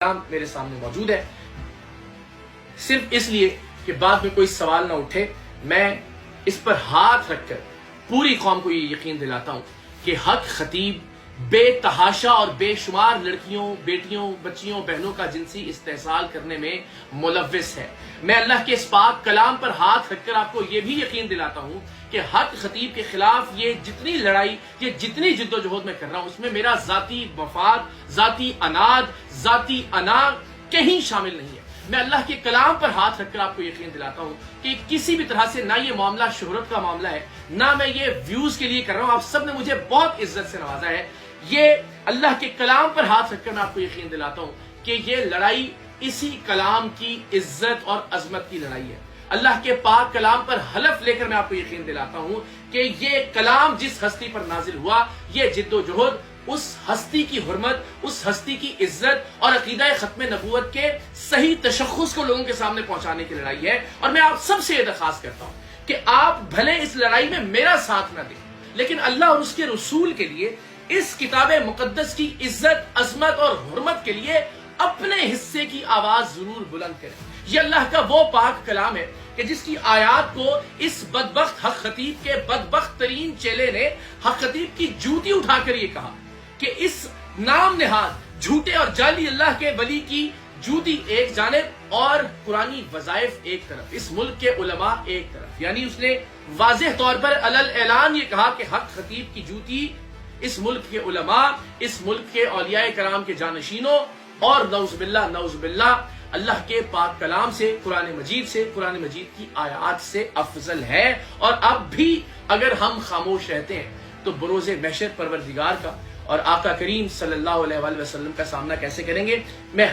میرے سامنے موجود ہے، صرف اس لیے کہ بعد میں کوئی سوال نہ اٹھے، میں اس پر ہاتھ رکھ کر پوری قوم کو یہ یقین دلاتا ہوں کہ حق خطیب بے تحاشا اور بے شمار لڑکیوں، بیٹیوں، بچیوں، بہنوں کا جنسی استحصال کرنے میں ملوث ہے۔ میں اللہ کے اس پاک کلام پر ہاتھ رکھ کر آپ کو یہ بھی یقین دلاتا ہوں کہ حق خطیب کے خلاف یہ جتنی لڑائی، یہ جتنی جدوجہد میں کر رہا ہوں، اس میں میرا ذاتی مفاد، ذاتی اناد، ذاتی انا کہیں شامل نہیں ہے۔ میں اللہ کے کلام پر ہاتھ رکھ کر آپ کو یقین دلاتا ہوں کہ کسی بھی طرح سے نہ یہ معاملہ شہرت کا معاملہ ہے، نہ میں یہ ویوز کے لیے کر رہا ہوں۔ آپ سب نے مجھے بہت عزت سے نوازا ہے، یہ اللہ کے کلام پر ہاتھ رکھ کر میں آپ کو یقین دلاتا ہوں کہ یہ لڑائی اسی کلام کی عزت اور عظمت کی لڑائی ہے۔ اللہ کے پاک کلام پر حلف لے کر میں آپ کو یقین دلاتا ہوں کہ یہ کلام جس ہستی پر نازل ہوا، یہ جد و جہد اس ہستی کی حرمت، اس ہستی کی عزت اور عقیدہ ختم نبوت کے صحیح تشخص کو لوگوں کے سامنے پہنچانے کی لڑائی ہے۔ اور میں آپ سب سے یہ درخواست کرتا ہوں کہ آپ بھلے اس لڑائی میں میرا ساتھ نہ دیں، لیکن اللہ اور اس کے رسول کے لیے، اس کتاب مقدس کی عزت، عظمت اور حرمت کے لیے اپنے حصے کی آواز ضرور بلند کریں۔ یہ اللہ کا وہ پاک کلام ہے کہ جس کی آیات کو اس بدبخت حق خطیب کے بدبخت ترین چیلے نے حق خطیب کی جوتی اٹھا کر یہ کہا کہ اس نام نہاد جھوٹے اور جعلی اللہ کے ولی کی جوتی ایک جانب اور قرآنی وظائف ایک طرف، اس ملک کے علماء ایک طرف۔ یعنی اس نے واضح طور پر علل اعلان یہ کہا کہ حق خطیب کی جوتی اس ملک کے علماء، اس ملک کے اولیاء کرام کے جانشینوں اور نعوذ باللہ اللہ کے پاک کلام سے، قرآن مجید سے، قرآن مجید کی آیات سے افضل ہے۔ اور اب بھی اگر ہم خاموش رہتے ہیں تو بروز محشر پروردگار کا اور آقا کریم صلی اللہ علیہ وآلہ وسلم کا سامنا کیسے کریں گے؟ میں